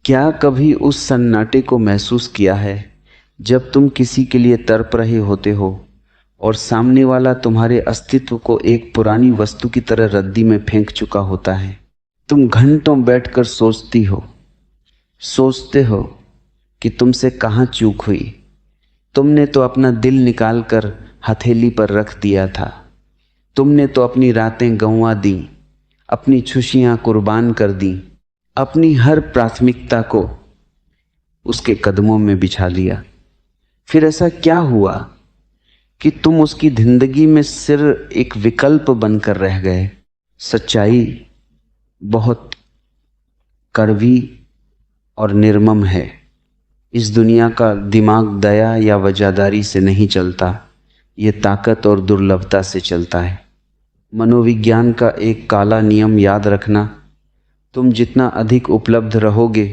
क्या कभी उस सन्नाटे को महसूस किया है जब तुम किसी के लिए तड़प रहे होते हो और सामने वाला तुम्हारे अस्तित्व को एक पुरानी वस्तु की तरह रद्दी में फेंक चुका होता है? तुम घंटों बैठकर सोचते हो कि तुमसे कहाँ चूक हुई। तुमने तो अपना दिल निकालकर हथेली पर रख दिया था। तुमने तो अपनी रातें गंवा दी, अपनी खुशियां कुर्बान कर दी, अपनी हर प्राथमिकता को उसके कदमों में बिछा लिया। फिर ऐसा क्या हुआ कि तुम उसकी जिंदगी में सिर्फ एक विकल्प बनकर रह गए? सच्चाई बहुत कड़वी और निर्मम है। इस दुनिया का दिमाग दया या वफादारी से नहीं चलता, ये ताकत और दुर्लभता से चलता है। मनोविज्ञान का एक काला नियम याद रखना, तुम जितना अधिक उपलब्ध रहोगे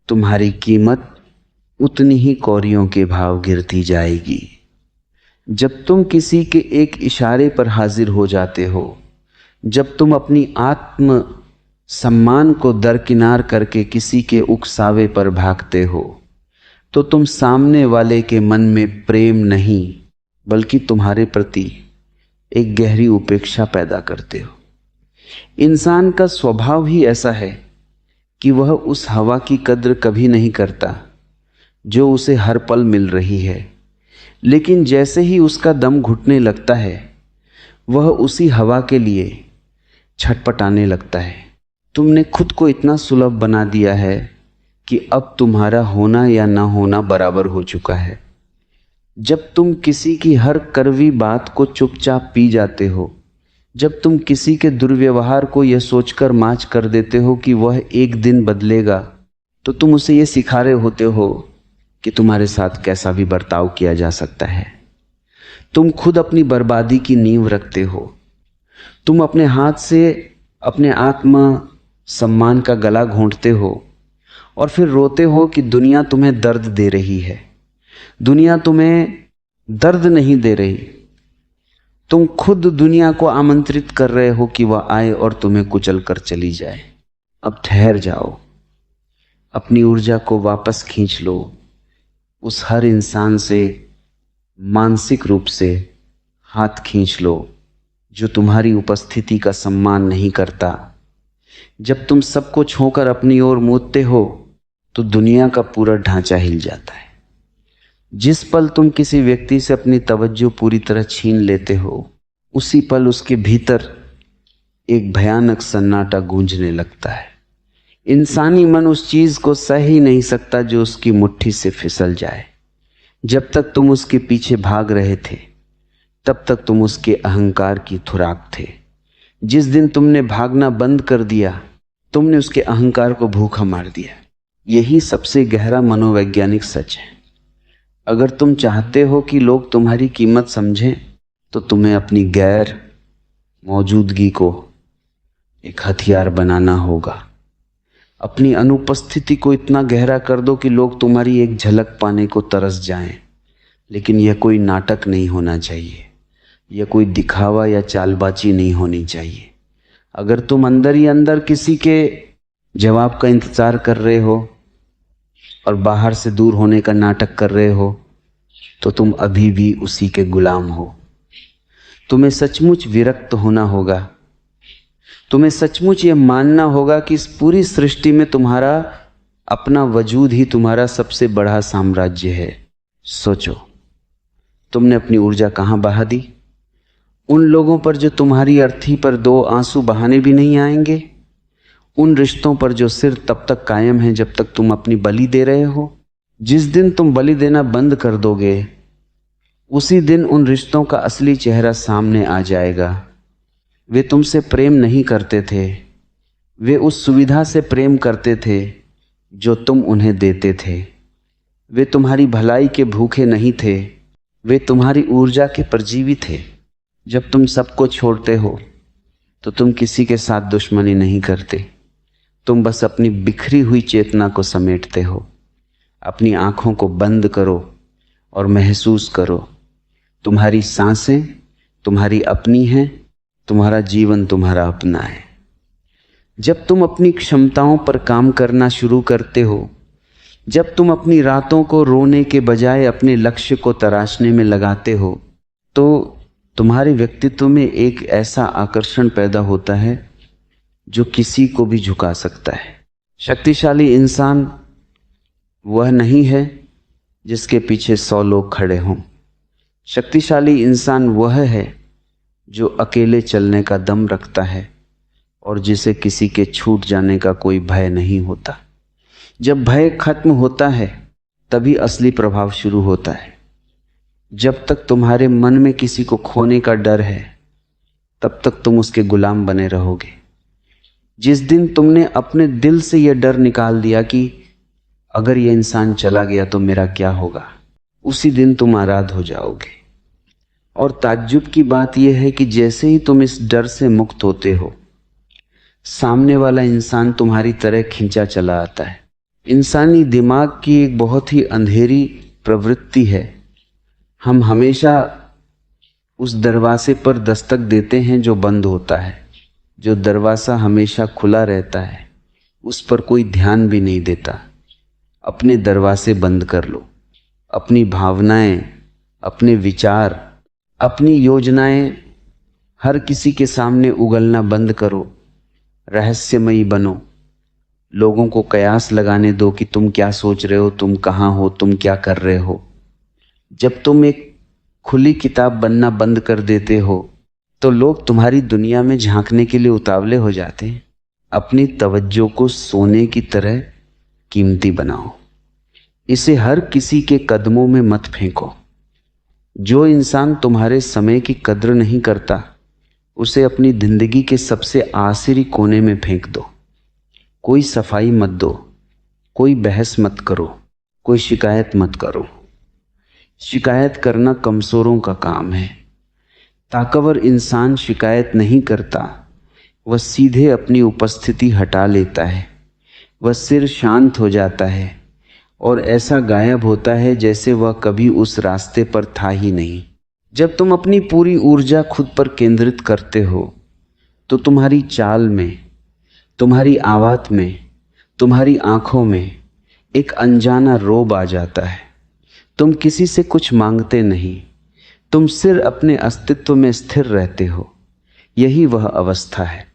तुम्हारी कीमत उतनी ही कौड़ियों के भाव गिरती जाएगी। जब तुम किसी के एक इशारे पर हाजिर हो जाते हो, जब तुम अपनी आत्म सम्मान को दरकिनार करके किसी के उकसावे पर भागते हो, तो तुम सामने वाले के मन में प्रेम नहीं बल्कि तुम्हारे प्रति एक गहरी उपेक्षा पैदा करते हो। इंसान का स्वभाव ही ऐसा है कि वह उस हवा की कद्र कभी नहीं करता जो उसे हर पल मिल रही है, लेकिन जैसे ही उसका दम घुटने लगता है वह उसी हवा के लिए छटपटाने लगता है। तुमने खुद को इतना सुलभ बना दिया है कि अब तुम्हारा होना या ना होना बराबर हो चुका है। जब तुम किसी की हर कड़वी बात को चुपचाप पी जाते हो, जब तुम किसी के दुर्व्यवहार को यह सोचकर माच कर देते हो कि वह एक दिन बदलेगा, तो तुम उसे यह सिखा रहे होते हो कि तुम्हारे साथ कैसा भी बर्ताव किया जा सकता है। तुम खुद अपनी बर्बादी की नींव रखते हो। तुम अपने हाथ से अपने आत्म सम्मान का गला घोंटते हो और फिर रोते हो कि दुनिया तुम्हें दर्द दे रही है। दुनिया तुम्हें दर्द नहीं दे रही, तुम खुद दुनिया को आमंत्रित कर रहे हो कि वह आए और तुम्हें कुचल कर चली जाए। अब ठहर जाओ, अपनी ऊर्जा को वापस खींच लो। उस हर इंसान से मानसिक रूप से हाथ खींच लो जो तुम्हारी उपस्थिति का सम्मान नहीं करता। जब तुम सबको छोड़कर अपनी ओर मूदते हो तो दुनिया का पूरा ढांचा हिल जाता है। जिस पल तुम किसी व्यक्ति से अपनी तवज्जो पूरी तरह छीन लेते हो, उसी पल उसके भीतर एक भयानक सन्नाटा गूंजने लगता है। इंसानी मन उस चीज को सह ही नहीं सकता जो उसकी मुट्ठी से फिसल जाए। जब तक तुम उसके पीछे भाग रहे थे तब तक तुम उसके अहंकार की खुराक थे। जिस दिन तुमने भागना बंद कर दिया, तुमने उसके अहंकार को भूखा मार दिया। यही सबसे गहरा मनोवैज्ञानिक सच है। अगर तुम चाहते हो कि लोग तुम्हारी कीमत समझें, तो तुम्हें अपनी गैर मौजूदगी को एक हथियार बनाना होगा। अपनी अनुपस्थिति को इतना गहरा कर दो कि लोग तुम्हारी एक झलक पाने को तरस जाएं। लेकिन यह कोई नाटक नहीं होना चाहिए, यह कोई दिखावा या चालबाजी नहीं होनी चाहिए। अगर तुम अंदर ही अंदर किसी के जवाब का इंतजार कर रहे हो और बाहर से दूर होने का नाटक कर रहे हो, तो तुम अभी भी उसी के गुलाम हो। तुम्हें सचमुच विरक्त होना होगा। तुम्हें सचमुच यह मानना होगा कि इस पूरी सृष्टि में तुम्हारा अपना वजूद ही तुम्हारा सबसे बड़ा साम्राज्य है। सोचो, तुमने अपनी ऊर्जा कहाँ बहा दी? उन लोगों पर जो तुम्हारी अर्थी पर दो आंसू बहाने भी नहीं आएंगे, उन रिश्तों पर जो सिर्फ तब तक कायम हैं जब तक तुम अपनी बलि दे रहे हो। जिस दिन तुम बलि देना बंद कर दोगे, उसी दिन उन रिश्तों का असली चेहरा सामने आ जाएगा। वे तुमसे प्रेम नहीं करते थे, वे उस सुविधा से प्रेम करते थे जो तुम उन्हें देते थे। वे तुम्हारी भलाई के भूखे नहीं थे, वे तुम्हारी ऊर्जा के परजीवी थे। जब तुम सबको छोड़ते हो तो तुम किसी के साथ दुश्मनी नहीं करते, तुम बस अपनी बिखरी हुई चेतना को समेटते हो। अपनी आंखों को बंद करो और महसूस करो, तुम्हारी सांसें तुम्हारी अपनी हैं, तुम्हारा जीवन तुम्हारा अपना है। जब तुम अपनी क्षमताओं पर काम करना शुरू करते हो, जब तुम अपनी रातों को रोने के बजाय अपने लक्ष्य को तराशने में लगाते हो, तो तुम्हारे व्यक्तित्व में एक ऐसा आकर्षण पैदा होता है जो किसी को भी झुका सकता है। शक्तिशाली इंसान वह नहीं है जिसके पीछे 100 लोग खड़े हों। शक्तिशाली इंसान वह है जो अकेले चलने का दम रखता है और जिसे किसी के छूट जाने का कोई भय नहीं होता। जब भय खत्म होता है तभी असली प्रभाव शुरू होता है। जब तक तुम्हारे मन में किसी को खोने का डर है तब तक तुम उसके गुलाम बने रहोगे। जिस दिन तुमने अपने दिल से यह डर निकाल दिया कि अगर यह इंसान चला गया तो मेरा क्या होगा, उसी दिन तुम आज़ाद हो जाओगे। और ताज्जुब की बात यह है कि जैसे ही तुम इस डर से मुक्त होते हो, सामने वाला इंसान तुम्हारी तरह खींचा चला आता है। इंसानी दिमाग की एक बहुत ही अंधेरी प्रवृत्ति है, हम हमेशा उस दरवाजे पर दस्तक देते हैं जो बंद होता है। जो दरवाज़ा हमेशा खुला रहता है उस पर कोई ध्यान भी नहीं देता। अपने दरवाजे बंद कर लो, अपनी भावनाएं, अपने विचार, अपनी योजनाएं हर किसी के सामने उगलना बंद करो। रहस्यमयी बनो, लोगों को कयास लगाने दो कि तुम क्या सोच रहे हो, तुम कहाँ हो, तुम क्या कर रहे हो। जब तुम एक खुली किताब बनना बंद कर देते हो तो लोग तुम्हारी दुनिया में झांकने के लिए उतावले हो जाते हैं। अपनी तवज्जो को सोने की तरह कीमती बनाओ, इसे हर किसी के कदमों में मत फेंको। जो इंसान तुम्हारे समय की कद्र नहीं करता उसे अपनी जिंदगी के सबसे आखिरी कोने में फेंक दो। कोई सफाई मत दो, कोई बहस मत करो, कोई शिकायत मत करो। शिकायत करना कमजोरों का काम है। ताकतवर इंसान शिकायत नहीं करता, वह सीधे अपनी उपस्थिति हटा लेता है। वह सिर शांत हो जाता है और ऐसा गायब होता है जैसे वह कभी उस रास्ते पर था ही नहीं। जब तुम अपनी पूरी ऊर्जा खुद पर केंद्रित करते हो तो तुम्हारी चाल में, तुम्हारी आवाज़ में, तुम्हारी आंखों में एक अनजाना रोब आ जाता है। तुम किसी से कुछ मांगते नहीं, तुम सिर्फ अपने अस्तित्व में स्थिर रहते हो। यही वह अवस्था है